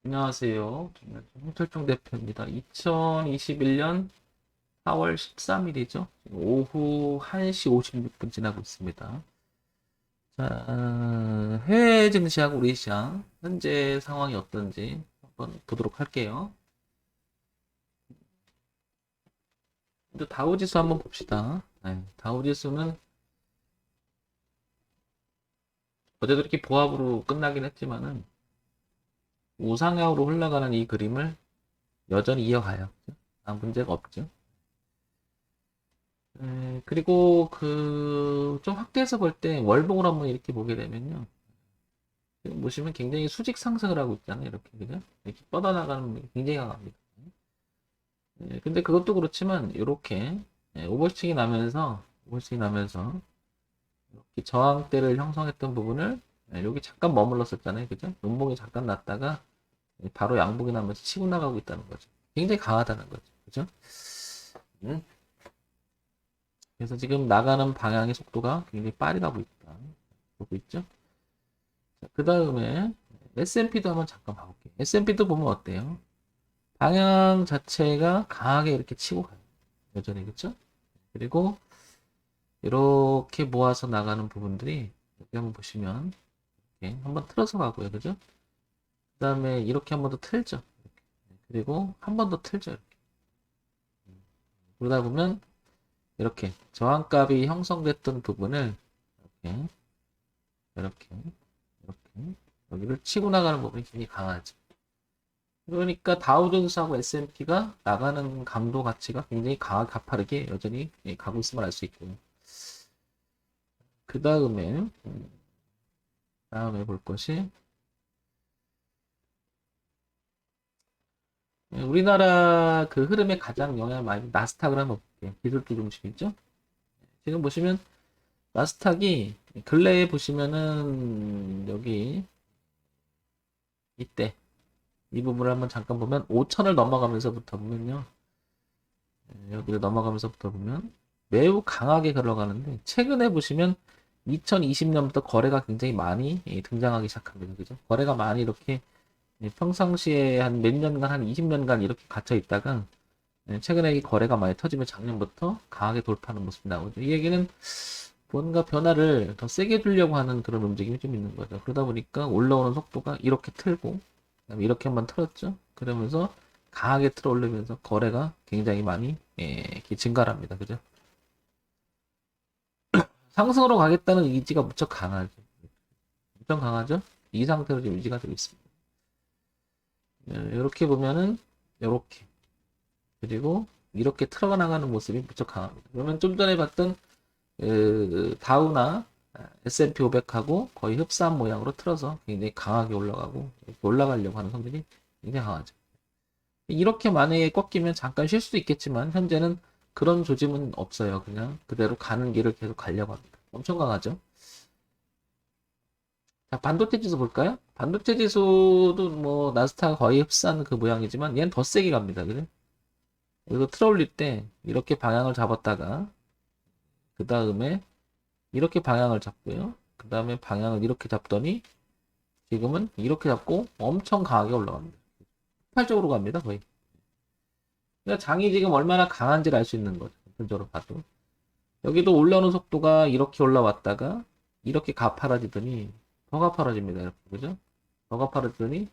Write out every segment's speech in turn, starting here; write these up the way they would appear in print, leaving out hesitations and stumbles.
안녕하세요. 저는 홍철종 대표입니다. 2021년 4월 13일이죠. 오후 1시 56분 지나고 있습니다. 자, 해외 증시하고 우리 시장 현재 상황이 어떤지 한번 보도록 할게요. 먼저 다우지수 한번 봅시다. 네, 다우지수는 어제도 이렇게 보합으로 끝나긴 했지만은 우상향으로 흘러가는 이 그림을 여전히 이어가요. 아무 문제가 없죠. 그리고 좀 확대해서 볼 때 월봉을 한번 이렇게 보게 되면요. 지금 보시면 굉장히 수직 상승을 하고 있잖아요. 이렇게, 그죠? 이렇게 뻗어나가는 게 굉장히 강합니다. 근데 그것도 그렇지만, 이렇게, 오버슈팅이 나면서, 이렇게 저항대를 형성했던 부분을, 여기 잠깐 머물렀었잖아요. 그죠? 음봉이 잠깐 났다가, 바로 양봉이 나면서 치고 나가고 있다는 거죠. 굉장히 강하다는 거죠. 그죠? 음. 그래서 지금 나가는 방향의 속도가 굉장히 빨리 가고 있다. 보고 있죠? 그 다음에 S&P도 한번 잠깐 봐볼게요. S&P도 보면 어때요? 방향 자체가 강하게 이렇게 치고 가요. 여전히, 그쵸? 그리고 이렇게 모아서 나가는 부분들이 여기 한번 보시면 이렇게 한번 틀어서 가고요. 그죠? 그 다음에 이렇게 한 번 더 틀죠. 이렇게. 그리고 한 번 더 틀죠. 이렇게. 그러다 보면 이렇게 저항값이 형성됐던 부분을 이렇게 이렇게 이렇게 여기를 치고 나가는 부분이 굉장히 강하죠. 그러니까 다우존스하고 S&P가 나가는 강도 가치가 굉장히 강하게 가파르게 여전히 가고 있음을 알 수 있고요. 그 다음에 볼 것이 우리나라 그 흐름에 가장 영향을 많이 나스닥을 한번 볼게요. 기술주 중심이죠. 지금 보시면 나스닥이 근래에 보시면은 여기 이때 이 부분을 한번 잠깐 보면 5천을 넘어가면서부터 보면요. 여기를 넘어가면서부터 보면 매우 강하게 걸어가는데 최근에 보시면 2020년부터 거래가 굉장히 많이 등장하기 시작합니다. 그죠? 거래가 많이 이렇게 평상시에 한 몇 년간, 한 20년간 이렇게 갇혀 있다가 최근에 이 거래가 많이 터지면 작년부터 강하게 돌파하는 모습이 나오죠. 이 얘기는 뭔가 변화를 더 세게 주려고 하는 그런 움직임이 좀 있는 거죠. 그러다 보니까 올라오는 속도가 이렇게 틀고, 그다음에 이렇게 한번 틀었죠. 그러면서 강하게 틀어 올리면서 거래가 굉장히 많이 이렇게 증가를 합니다. 그죠? 상승으로 가겠다는 의지가 무척 강하죠. 엄청 강하죠? 이 상태로 지금 유지가 되고 있습니다. 이렇게 보면은 이렇게 그리고 이렇게 틀어나가는 모습이 무척 강합니다. 그러면 좀 전에 봤던 다우나 S&P 500하고 거의 흡사한 모양으로 틀어서 굉장히 강하게 올라가고 올라가려고 하는 선들이 굉장히 강하죠. 이렇게 만약에 꺾이면 잠깐 쉴 수도 있겠지만 현재는 그런 조짐은 없어요. 그냥 그대로 가는 길을 계속 가려고 합니다. 엄청 강하죠. 자, 반도체 지수 볼까요? 반도체 지수도 뭐 나스닥 거의 흡사한 그 모양이지만 얘는 더 세게 갑니다. 그죠? 이거 틀어 올릴 때 이렇게 방향을 잡았다가 그 다음에 이렇게 방향을 잡고요. 그 다음에 방향을 이렇게 잡더니 지금은 이렇게 잡고 엄청 강하게 올라갑니다. 폭발적으로 갑니다, 거의. 그러니까 장이 지금 얼마나 강한지를 알 수 있는 거죠. 전적으로 봐도. 여기도 올라오는 속도가 이렇게 올라왔다가 이렇게 가파라지더니 더 가파라집니다. 이렇게, 그죠? 더 가파라지더니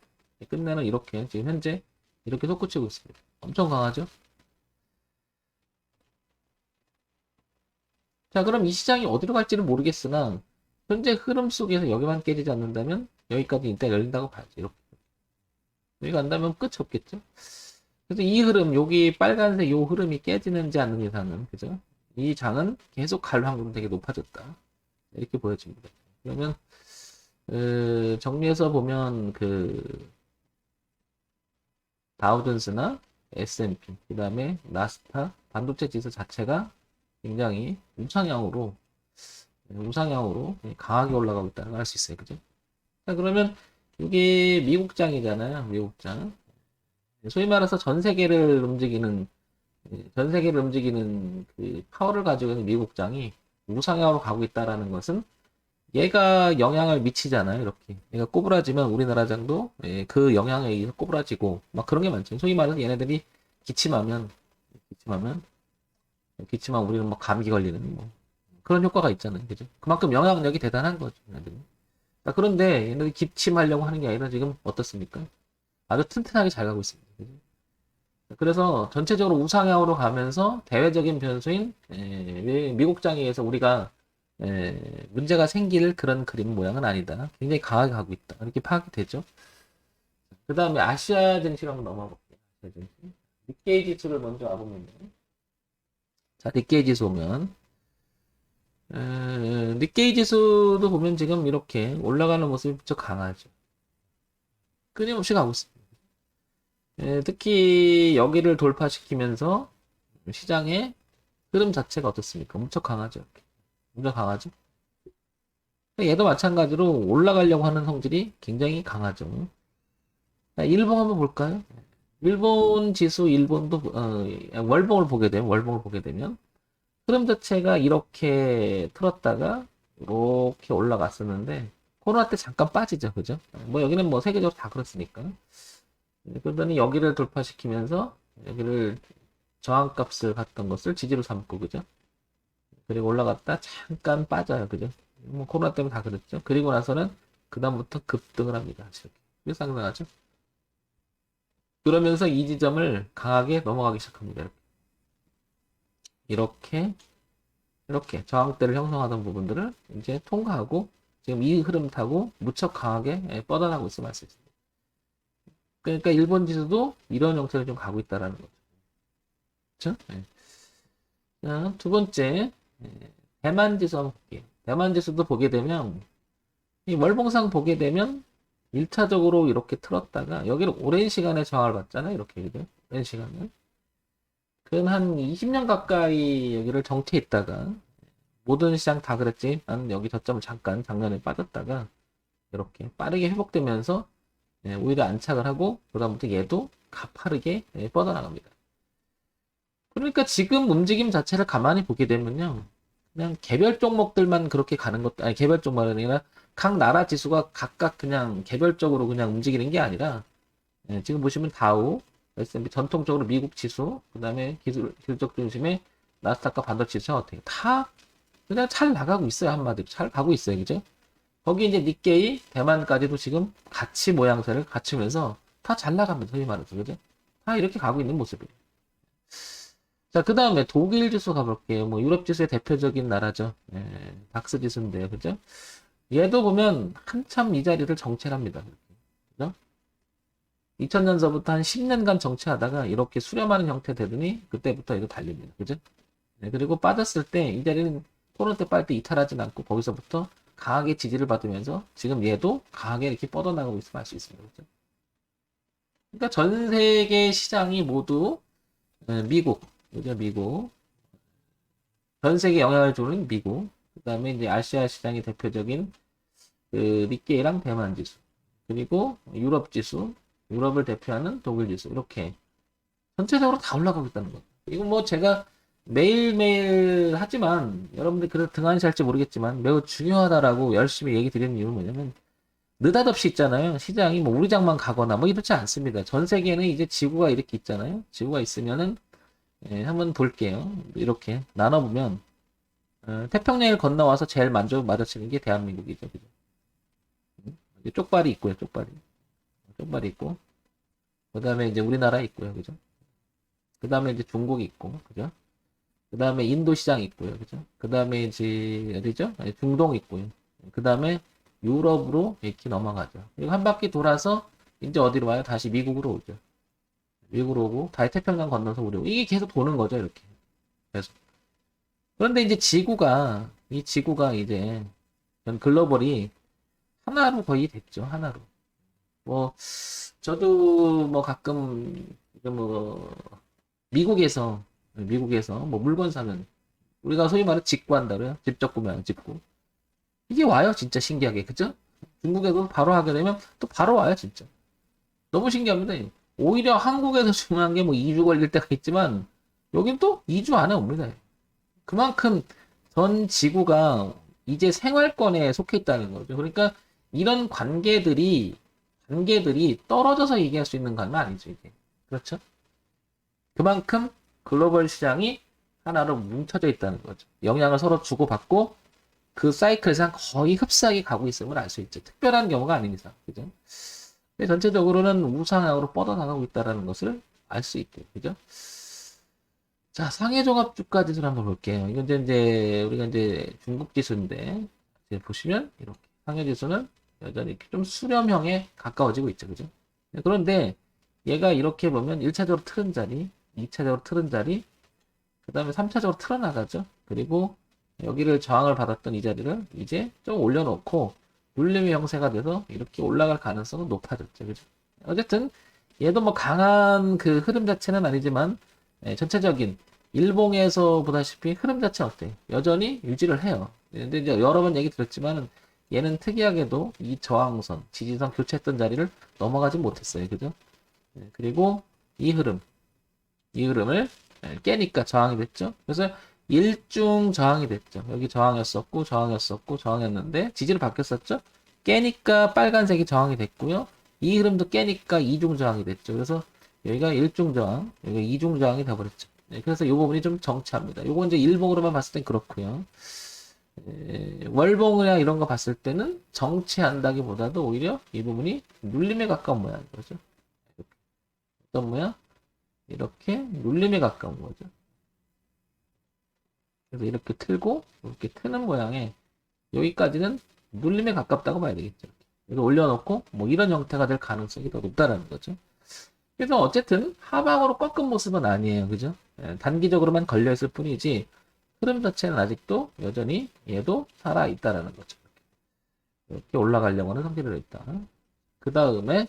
끝내는 이렇게 지금 현재 이렇게 솟구치고 있습니다. 엄청 강하죠? 자, 그럼 이 시장이 어디로 갈지는 모르겠으나 현재 흐름 속에서 여기만 깨지지 않는다면 여기까지 일단 열린다고 봐야죠. 이렇게. 여기 간다면 끝이 없겠죠? 그래서 이 흐름, 여기 빨간색 이 흐름이 깨지는지 않는 이상은, 그죠? 이 장은 계속 갈 확률은 되게 높아졌다. 이렇게 보여집니다. 그러면, 정리해서 보면, 다우존스나 S&P, 그 다음에 나스닥, 반도체 지수 자체가 굉장히 우상향으로 강하게 올라가고 있다는 걸 알 수 있어요. 그죠? 자, 그러면 이게 미국장이잖아요. 미국장. 소위 말해서 전 세계를 움직이는 그 파워를 가지고 있는 미국장이 우상향으로 가고 있다라는 것은 얘가 영향을 미치잖아요. 이렇게 얘가 꼬부라지면 우리나라 장도 예, 그 영향에 의해서 꼬부라지고 막 그런 게 많죠. 소위 말해서 얘네들이 기침하면 기침하면 기침하면 우리는 뭐 감기 걸리는 뭐 그런 효과가 있잖아요. 그죠? 그만큼 영향력이 대단한 거죠. 얘네들이. 자, 그런데 얘네들이 기침하려고 하는 게 아니라 지금 어떻습니까? 아주 튼튼하게 잘 가고 있습니다. 그죠? 그래서 전체적으로 우상향으로 가면서 대외적인 변수인 미국장에 의해서 우리가 문제가 생길 그런 그림 모양은 아니다. 굉장히 강하게 가고 있다. 이렇게 파악이 되죠. 그 다음에 아시아 증시로 한번 넘어가 볼게요. 아시아 증시. 니케이 지수를 먼저 와보면요. 자, 니케이 지수 보면 니케이 지수도 보면 지금 이렇게 올라가는 모습이 무척 강하죠. 끊임없이 가고 있습니다. 특히 여기를 돌파시키면서 시장의 흐름 자체가 어떻습니까? 엄청 강하죠. 엄청 강하죠. 얘도 마찬가지로 올라가려고 하는 성질이 굉장히 강하죠. 자, 일본 한번 볼까요? 일본 지수, 일본도 월봉을 보게 되면 흐름 자체가 이렇게 틀었다가 이렇게 올라갔었는데 코로나 때 잠깐 빠지죠, 그죠? 뭐 여기는 뭐 세계적으로 다 그렇으니까. 그러더니 여기를 돌파시키면서 여기를 저항값을 갔던 것을 지지로 삼고, 그죠? 그리고 올라갔다 잠깐 빠져요, 그죠? 뭐 코로나 때문에 다 그랬죠. 그리고 나서는 그다음부터 급등을 합니다. 이렇게 상승하죠. 그러면서 이 지점을 강하게 넘어가기 시작합니다. 이렇게 이렇게 저항대를 형성하던 부분들을 이제 통과하고 지금 이 흐름 타고 무척 강하게 뻗어나고 있을 말수 있습니다. 그러니까 일본 지수도 이런 형태로 좀 가고 있다라는 거죠. 그렇죠? 네. 자, 두 번째 대만 지수 한번 볼게요. 대만 지수도 보게 되면 이 월봉상 보게 되면 1차적으로 이렇게 틀었다가 여기를 오랜 시간에 저항을 받잖아요. 이렇게 그죠? 오랜 시간을. 그건 한 20년 가까이 여기를 정체했다가 모든 시장 다 그랬지만 여기 저점을 잠깐 작년에 빠졌다가 이렇게 빠르게 회복되면서 오히려 안착을 하고 그다음부터 얘도 가파르게 뻗어나갑니다. 그러니까 지금 움직임 자체를 가만히 보게 되면요. 그냥 개별 종목들만 그렇게 가는 것도 아니 개별 종목이 아니라 각 나라 지수가 각각 그냥 개별적으로 그냥 움직이는 게 아니라 지금 보시면 다우, S&P 전통적으로 미국 지수, 그다음에 기술적 중심의 나스닥과 반도체 지수 어떻게 다 그냥 잘 나가고 있어요. 한마디로 잘 가고 있어요. 그죠? 거기 이제 니케이, 대만까지도 지금 같이 모양새를 갖추면서 다 잘 나갑니다. 소위 말해서 그죠? 다 이렇게 가고 있는 모습이에요. 자, 그 다음에 독일 지수 가볼게요. 뭐 유럽 지수의 대표적인 나라죠. 닥스 지수인데요. 그죠? 얘도 보면 한참 이 자리를 정체합니다. 그죠? 2000년서부터 한 10년간 정체하다가 이렇게 수렴하는 형태 되더니 그때부터 이거 달립니다. 그죠? 그리고 빠졌을 때 이 자리는 코로나 때 빠질 때 이탈하진 않고 거기서부터 강하게 지지를 받으면서 지금 얘도 강하게 이렇게 뻗어나가고 있음을 알 수 있습니다. 그죠? 그러니까 전 세계 시장이 모두 미국, 그죠? 미국. 전 세계 영향을 주는 미국. 그 다음에 이제 아시아 시장의 대표적인 그 니케이랑 대만 지수. 그리고 유럽 지수. 유럽을 대표하는 독일 지수. 이렇게 전체적으로 다 올라가고 있다는 거죠. 이거 뭐 제가 매일매일 하지만 여러분들 그래도 등한시할지 모르겠지만 매우 중요하다라고 열심히 얘기 드리는 이유는 뭐냐면 느닷없이 있잖아요. 시장이 뭐 우리 장만 가거나 뭐 이렇지 않습니다. 전 세계는 이제 지구가 이렇게 있잖아요. 지구가 있으면은 한번 볼게요. 이렇게 나눠보면 태평양을 건너와서 제일 먼저 맞아치는 게 대한민국이죠. 그죠? 쪽발이 있고요. 쪽발이 있고 그 다음에 이제 우리나라 있고요. 그죠? 그 다음에 이제 중국이 있고 그죠? 그 다음에 인도 시장 있고요. 그죠? 그 다음에 이제 어디죠? 중동 있고요. 그 다음에 유럽으로 이렇게 넘어가죠. 그리고 한 바퀴 돌아서 이제 어디로 와요? 다시 미국으로 오죠. 미국으로 오고 다시 태평양 건너서 우리 오고 이게 계속 도는 거죠. 이렇게 계속. 그런데 이제 이 지구가 이제 글로벌이 하나로 거의 됐죠. 하나로. 뭐 저도 뭐 가끔 뭐 미국에서 뭐 물건 사면 우리가 소위 말해 직구한다 그래요. 직접 구매하는 직구. 이게 와요. 진짜 신기하게. 그죠? 중국에도 바로 하게 되면 또 바로 와요. 진짜. 너무 신기합니다. 오히려 한국에서 주문한 게 뭐 2주 걸릴 때가 있지만 여긴 또 2주 안에 옵니다. 그만큼 전 지구가 이제 생활권에 속해 있다는 거죠. 그러니까 이런 관계들이 떨어져서 얘기할 수 있는 건 아니죠, 이게. 그렇죠? 그만큼 글로벌 시장이 하나로 뭉쳐져 있다는 거죠. 영향을 서로 주고받고 그 사이클상 거의 흡사하게 가고 있음을 알 수 있죠. 특별한 경우가 아닌 이상. 그죠? 근데 전체적으로는 우상향으로 뻗어나가고 있다는 것을 알 수 있고, 그죠? 자, 상해 종합 주가 지수를 한번 볼게요. 이건 이제 우리가 이제 중국 지수인데, 이제 보시면 이렇게 상해 지수는 여전히 좀 수렴형에 가까워지고 있죠, 그죠? 그런데 얘가 이렇게 보면 1차적으로 틀은 자리, 2차적으로 틀은 자리, 그 다음에 3차적으로 틀어나가죠. 그리고 여기를 저항을 받았던 이 자리를 이제 좀 올려놓고 눌림의 형태가 돼서 이렇게 올라갈 가능성은 높아졌죠. 그죠? 어쨌든 얘도 뭐 강한 그 흐름 자체는 아니지만 전체적인 일봉에서 보다시피 흐름 자체는 어때요? 여전히 유지를 해요. 근데 이제 여러 번 얘기 드렸지만 얘는 특이하게도 이 저항선, 지지선 교체했던 자리를 넘어가지 못했어요. 그죠? 그리고 이 흐름을 깨니까 저항이 됐죠. 그래서 일중 저항이 됐죠. 여기 저항이었었고, 저항이었었고, 저항이었는데, 지지를 바뀌었었죠. 깨니까 빨간색이 저항이 됐고요. 이 흐름도 깨니까 이중 저항이 됐죠. 그래서 여기가 일중 저항, 여기가 이중 저항이 돼버렸죠. 그래서 이 부분이 좀 정치합니다. 요거 이제 일봉으로만 봤을 땐 그렇고요. 월봉이나 이런 거 봤을 때는 정치한다기보다도 오히려 이 부분이 눌림에 가까운 모양인 거죠. 어떤 모양? 이렇게 눌림에 가까운 거죠. 그래서 이렇게 틀고 이렇게 트는 모양에 여기까지는 눌림에 가깝다고 봐야 되겠죠. 그래서 올려놓고 뭐 이런 형태가 될 가능성이 더 높다라는 거죠. 그래서 어쨌든 하방으로 꺾은 모습은 아니에요. 그죠? 단기적으로만 걸려있을 뿐이지 흐름 자체는 아직도 여전히 얘도 살아있다라는 거죠. 이렇게 올라가려고 하는 성질이 있다. 그 다음에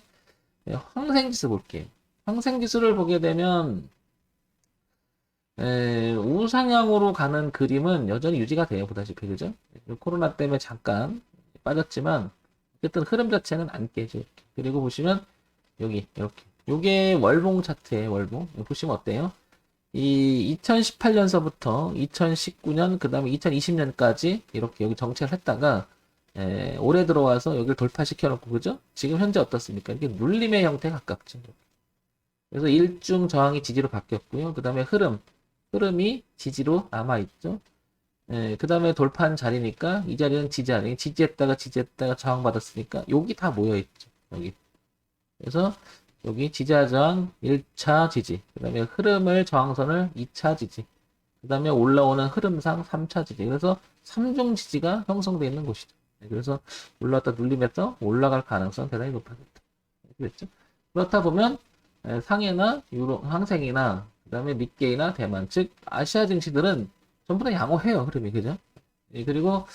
황생지수 볼게요. 황생지수를 보게 되면 우상향으로 가는 그림은 여전히 유지가 돼요. 보다시피 그죠? 코로나 때문에 잠깐 빠졌지만 어쨌든 흐름 자체는 안 깨져. 그리고 보시면 여기 이렇게 요게 월봉 차트의 월봉 보시면 어때요? 이 2018년서부터 2019년 그 다음에 2020년까지 이렇게 여기 정체를 했다가 올해 들어와서 여기를 돌파시켜 놓고 그죠? 지금 현재 어떻습니까? 이게 눌림의 형태에 가깝죠. 그래서 일중 저항이 지지로 바뀌었고요. 그 다음에 흐름이 지지로 남아있죠. 그 다음에 돌파한 자리니까 이 자리는 지지했다가 저항받았으니까 여기 다 모여있죠. 여기. 그래서 여기 지지와 저항 1차 지지, 그 다음에 흐름을 저항선을 2차 지지, 그 다음에 올라오는 흐름상 3차 지지. 그래서 3중 지지가 형성되어 있는 곳이죠. 그래서 올라왔다 눌림에서 올라갈 가능성 대단히 높아졌다. 그랬죠. 그렇다 보면 상해나 유로, 항생이나 그 다음에 니케이나 대만, 즉 아시아 증시들은 전부 다 양호해요. 흐름이. 그죠? 그리고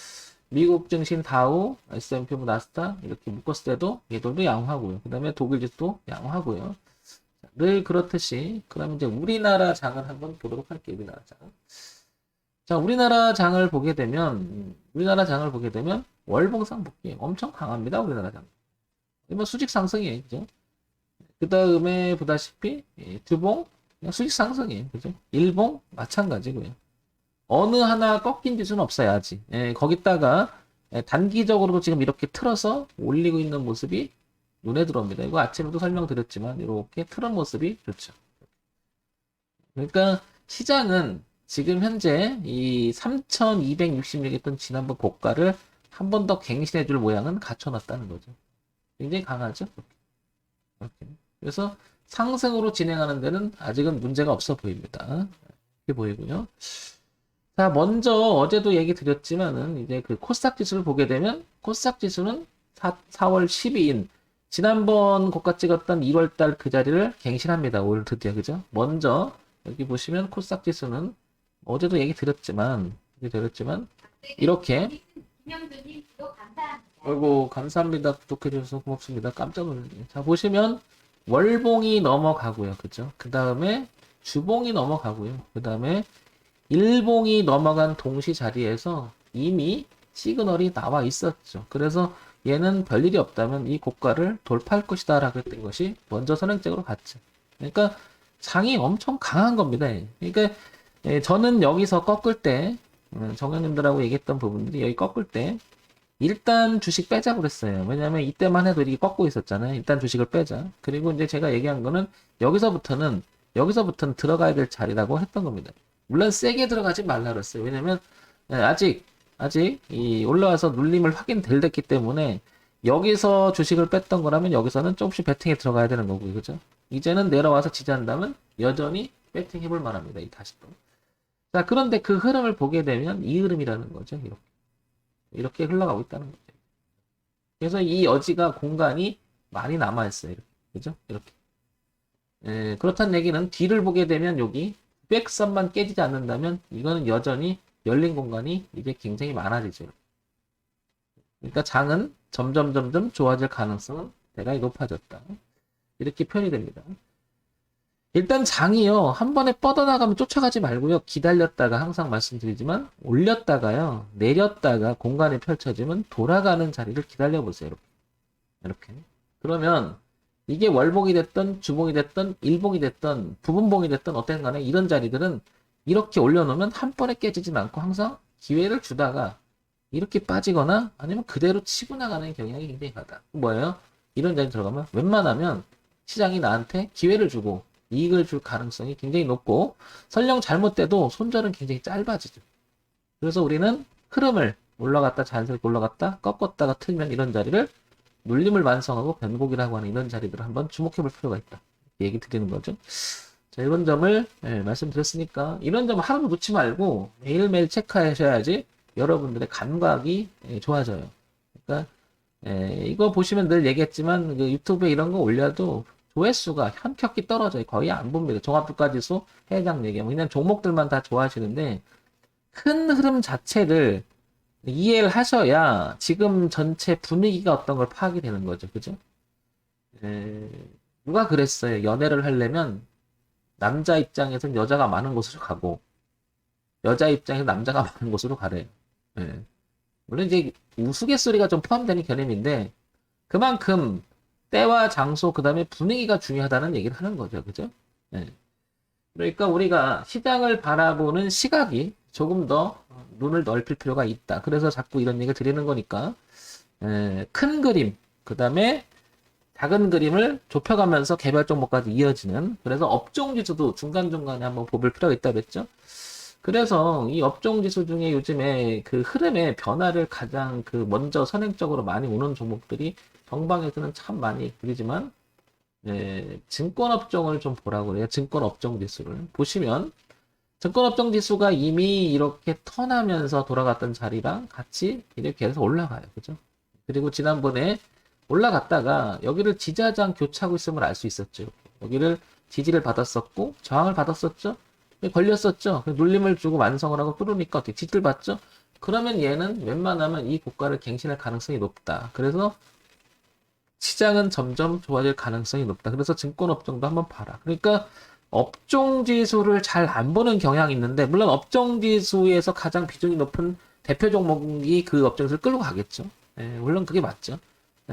미국 증시인 다우, S&P, 나스닥 이렇게 묶었을 때도 얘들도 양호하고요. 그 다음에 독일 지수도 양호하고요. 늘 그렇듯이 그럼 이제 우리나라 장을 한번 보도록 할게요. 우리나라 장. 자, 우리나라 장을 보게 되면 월봉상 볼게요. 엄청 강합니다. 우리나라 장. 뭐 수직 상승이에요. 그죠? 그 다음에 보다시피 두봉 그냥 수직 상승이에요. 그죠? 일봉 마찬가지고요. 어느 하나 꺾인 지수는 없어야지. 거기다가 단기적으로도 지금 이렇게 틀어서 올리고 있는 모습이 눈에 들어옵니다. 이거 아침에도 설명드렸지만 이렇게 틀은 모습이 좋죠. 그러니까 시장은 지금 현재 이 3266이었던 지난번 고가를 한 번 더 갱신해 줄 모양은 갖춰놨다는 거죠. 굉장히 강하죠. 이렇게. 그래서 상승으로 진행하는 데는 아직은 문제가 없어 보입니다. 이렇게 보이고요. 자, 먼저 어제도 얘기 드렸지만은 이제 그 코스닥 지수를 보게 되면 코스닥 지수는 4월 12일 지난번 고가 찍었던 1월달 그 자리를 갱신합니다. 오늘 드디어 그죠? 먼저 여기 보시면 코스닥 지수는 어제도 얘기 드렸지만 이렇게 아이고 감사합니다. 구독해 주셔서 고맙습니다. 깜짝 놀랐네요. 자 보시면 월봉이 넘어가고요. 그죠? 그 다음에 주봉이 넘어가고요. 그 다음에 일봉이 넘어간 동시 자리에서 이미 시그널이 나와 있었죠. 그래서 얘는 별일이 없다면 이 고가를 돌파할 것이다 라고 했던 것이 먼저 선행적으로 갔죠. 그러니까 장이 엄청 강한 겁니다. 그러니까 저는 여기서 꺾을 때 정현님들하고 얘기했던 부분들이 여기 꺾을 때 일단 주식 빼자고 그랬어요. 왜냐면 이때만 해도 이게 꺾고 있었잖아요. 일단 주식을 빼자. 그리고 이제 제가 얘기한 거는 여기서부터는 들어가야 될 자리라고 했던 겁니다. 물론 세게 들어가지 말라 그랬어요. 왜냐면 아직 이 올라와서 눌림을 확인됐기 때문에 여기서 주식을 뺐던 거라면 여기서는 조금씩 베팅에 들어가야 되는 거고요. 그죠? 이제는 내려와서 지지한다면 여전히 베팅 해볼 만합니다. 이 다시 또. 자, 그런데 그 흐름을 보게 되면 이 흐름이라는 거죠. 이렇게 흘러가고 있다는 거죠. 그래서 이 여지가 공간이 많이 남아있어요. 이렇게. 그죠? 이렇게. 그렇다는 얘기는 뒤를 보게 되면 여기 백선만 깨지지 않는다면 이거는 여전히 열린 공간이 이제 굉장히 많아지죠. 그러니까 장은 점점 좋아질 가능성은 대단히 높아졌다. 이렇게 표현이 됩니다. 일단 장이요, 한 번에 뻗어나가면 쫓아가지 말고요, 기다렸다가 항상 말씀드리지만 올렸다가요, 내렸다가 공간이 펼쳐지면 돌아가는 자리를 기다려보세요. 이렇게. 그러면 이게 월봉이 됐던 주봉이 됐던 일봉이 됐던 부분봉이 됐던 어떤 간에 이런 자리들은 이렇게 올려놓으면 한 번에 깨지진 않고 항상 기회를 주다가 이렇게 빠지거나 아니면 그대로 치고 나가는 경향이 굉장히 강하다. 뭐예요? 이런 자리 들어가면 웬만하면 시장이 나한테 기회를 주고 이익을 줄 가능성이 굉장히 높고 설령 잘못돼도 손절은 굉장히 짧아지죠. 그래서 우리는 흐름을 올라갔다 자연스럽게 올라갔다 꺾었다가 틀면 이런 자리를 눌림을 완성하고 변곡이라고 하는 이런 자리들을 한번 주목해 볼 필요가 있다. 얘기 드리는 거죠. 자, 이런 점을 말씀드렸으니까 이런 점 하나도 놓지 말고 매일매일 체크하셔야지 여러분들의 감각이 좋아져요. 그러니까 이거 보시면 늘 얘기했지만 그 유튜브에 이런 거 올려도 조회수가 현격히 떨어져요. 거의 안 봅니다. 종합주가지수 해당 얘기하면 그냥 종목들만 다 좋아하시는데 큰 흐름 자체를 이해를 하셔야 지금 전체 분위기가 어떤 걸 파악이 되는 거죠. 그죠? 누가 그랬어요. 연애를 하려면 남자 입장에서는 여자가 많은 곳으로 가고 여자 입장에서 남자가 많은 곳으로 가래요. 예. 물론 이제 우스갯소리가 좀 포함되는 개념인데 그만큼 때와 장소 그다음에 분위기가 중요하다는 얘기를 하는 거죠. 그죠? 예. 그러니까 우리가 시장을 바라보는 시각이 조금 더 눈을 넓힐 필요가 있다. 그래서 자꾸 이런 얘기를 드리는 거니까 큰 그림 그다음에 작은 그림을 좁혀가면서 개별 종목까지 이어지는 그래서 업종 지수도 중간중간에 한번 보볼 필요가 있다 그랬죠. 그래서 이 업종 지수 중에 요즘에 그 흐름의 변화를 가장 그 먼저 선행적으로 많이 오는 종목들이 정방에서는 참 많이 보이지만 증권업종을 좀 보라고 그래요. 증권업종 지수를 보시면 증권업종 지수가 이미 이렇게 턴하면서 돌아갔던 자리랑 같이 이렇게 계속 올라가요. 그죠? 그리고 지난번에 올라갔다가 여기를 지지하장 교차하고 있음을 알 수 있었죠. 여기를 지지를 받았었고 저항을 받았었죠. 걸렸었죠. 눌림을 주고 완성을 하고 뚫으니까 어떻게 지지를 받죠. 그러면 얘는 웬만하면 이 고가를 갱신할 가능성이 높다. 그래서 시장은 점점 좋아질 가능성이 높다. 그래서 증권업종도 한번 봐라. 그러니까 업종지수를 잘 안 보는 경향이 있는데 물론 업종지수에서 가장 비중이 높은 대표 종목이 그 업종지수를 끌고 가겠죠. 물론 그게 맞죠.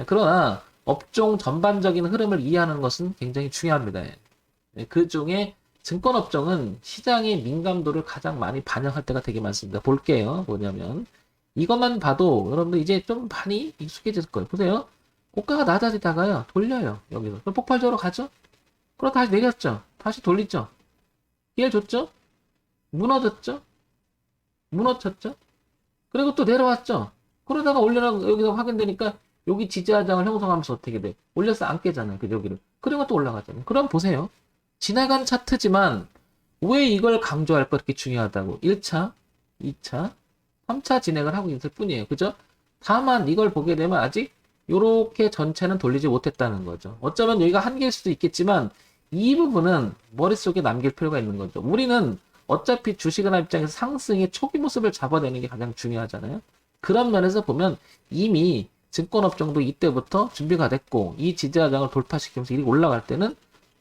그러나 업종 전반적인 흐름을 이해하는 것은 굉장히 중요합니다. 그 중에 증권업종은 시장의 민감도를 가장 많이 반영할 때가 되게 많습니다. 볼게요. 뭐냐면 이것만 봐도 여러분들 이제 좀 많이 익숙해질 거예요. 보세요. 고가가 낮아지다가요. 돌려요. 여기서. 그럼 폭발적으로 가죠? 그럼 다시 내렸죠? 다시 돌리죠? 기회 줬죠? 무너졌죠? 무너졌죠? 그리고 또 내려왔죠? 그러다가 올려놔 여기서 확인되니까 여기 지지하장을 형성하면서 어떻게 돼? 올려서 안 깨잖아요. 그 여기를. 그리고 또 올라가잖아요. 그럼 보세요. 지나간 차트지만 왜 이걸 강조할까 이렇게 중요하다고. 1차, 2차, 3차 진행을 하고 있을 뿐이에요. 그죠? 다만 이걸 보게 되면 아직 요렇게 전체는 돌리지 못했다는 거죠. 어쩌면 여기가 한계일 수도 있겠지만 이 부분은 머릿속에 남길 필요가 있는 거죠. 우리는 어차피 주식하나 입장에서 상승의 초기 모습을 잡아내는 게 가장 중요하잖아요. 그런 면에서 보면 이미 증권업종도 이때부터 준비가 됐고 이 지지하장을 돌파시키면서 이렇게 올라갈 때는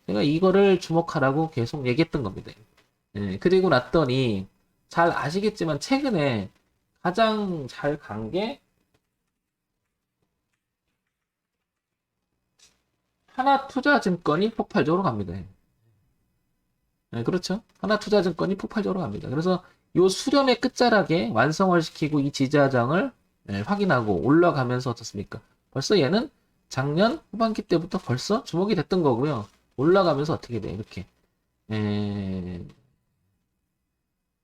제가 이거를 주목하라고 계속 얘기했던 겁니다. 그리고 났더니 잘 아시겠지만 최근에 가장 잘 간 게 하나투자증권이 폭발적으로 갑니다. 그렇죠. 하나투자증권이 폭발적으로 갑니다. 그래서 요 수렴의 끝자락에 완성을 시키고 이 지지하장을 확인하고 올라가면서 어떻습니까? 벌써 얘는 작년 후반기 때부터 벌써 주목이 됐던 거고요. 올라가면서 어떻게 돼? 이렇게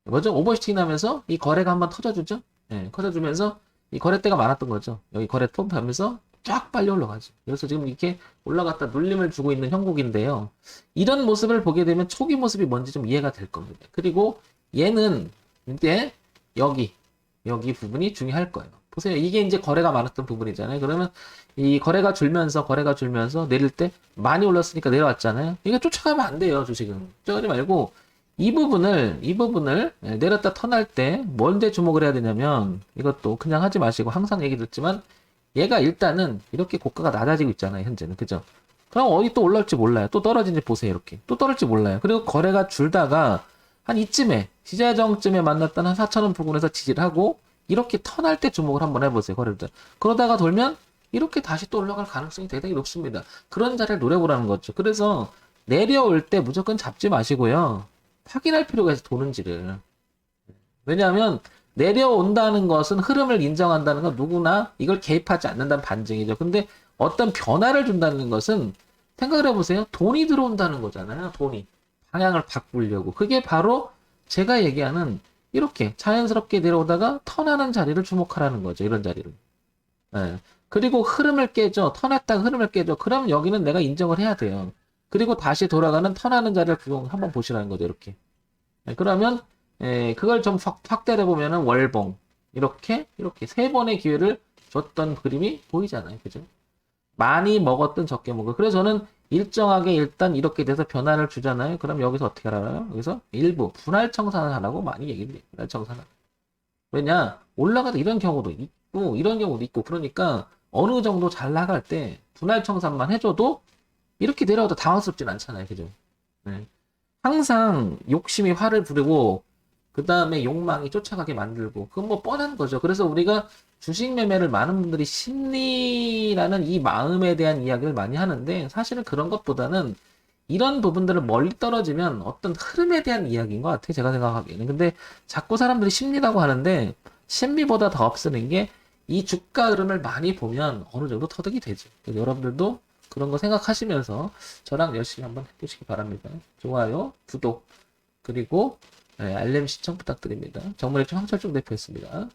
뭐죠? 오버슈팅 하면서 이 거래가 한번 터져주죠? 터져주면서 이 거래대가 많았던 거죠. 여기 거래 톱 하면서 쫙 빨리 올라가죠. 그래서 지금 이렇게 올라갔다 눌림을 주고 있는 형국인데요. 이런 모습을 보게 되면 초기 모습이 뭔지 좀 이해가 될 겁니다. 그리고 얘는 이제 여기 부분이 중요할 거예요. 보세요. 이게 이제 거래가 많았던 부분이잖아요. 그러면 이 거래가 줄면서 내릴 때 많이 올랐으니까 내려왔잖아요. 이거 쫓아가면 안 돼요, 주식은. 쫓아가지 말고 이 부분을 내렸다 턴할 때 뭔데 주목을 해야 되냐면 이것도 그냥 하지 마시고 항상 얘기 듣지만 얘가 일단은 이렇게 고가가 낮아지고 있잖아요, 현재는. 그죠? 그럼 어디 또 올라올지 몰라요. 또 떨어진지 보세요, 이렇게. 또 떨어질지 몰라요. 그리고 거래가 줄다가 한 이쯤에 지지하정쯤에 만났던 한 4,000원 부근에서 지지를 하고 이렇게 턴할 때 주목을 한번 해보세요, 거래들. 그러다가 돌면 이렇게 다시 또 올라갈 가능성이 대단히 높습니다. 그런 자리를 노려보라는 거죠. 그래서 내려올 때 무조건 잡지 마시고요. 확인할 필요가 있어, 도는지를. 왜냐하면 내려온다는 것은 흐름을 인정한다는 건 누구나 이걸 개입하지 않는다는 반증이죠. 근데 어떤 변화를 준다는 것은 생각을 해보세요. 돈이 들어온다는 거잖아요. 돈이. 방향을 바꾸려고. 그게 바로 제가 얘기하는 이렇게 자연스럽게 내려오다가 턴하는 자리를 주목하라는 거죠. 이런 자리를. 예. 그리고 흐름을 깨죠. 턴했다가 흐름을 깨죠. 그러면 여기는 내가 인정을 해야 돼요. 그리고 다시 돌아가는 턴하는 자리를 한번 보시라는 거죠. 이렇게. 그러면 그걸 좀 확대해 보면은 월봉 이렇게 세 번의 기회를 줬던 그림이 보이잖아요. 그죠? 많이 먹었든 적게 먹어. 그래서 저는 일정하게 일단 이렇게 돼서 변화를 주잖아요. 그럼 여기서 어떻게 하라요? 여기서 일부 분할 청산을 하라고 많이 얘기를 해요. 분할 청산을. 왜냐? 올라가다 이런 경우도 있고 이런 경우도 있고 그러니까 어느 정도 잘 나갈 때 분할 청산만 해줘도 이렇게 내려와도 당황스럽진 않잖아요. 그죠? 네. 항상 욕심이 화를 부르고 그 다음에 욕망이 쫓아가게 만들고 그건 뭐 뻔한 거죠. 그래서 우리가 주식 매매를 많은 분들이 심리라는 이 마음에 대한 이야기를 많이 하는데 사실은 그런 것보다는 이런 부분들을 멀리 떨어지면 어떤 흐름에 대한 이야기인 것 같아요. 제가 생각하기에는. 근데 자꾸 사람들이 심리라고 하는데 심리보다 더 앞서는 게 이 주가 흐름을 많이 보면 어느 정도 터득이 되죠. 그래서 여러분들도 그런 거 생각하시면서 저랑 열심히 한번 해보시기 바랍니다. 좋아요, 구독, 그리고 알림 신청 부탁드립니다. 정문의 황철중 대표였습니다.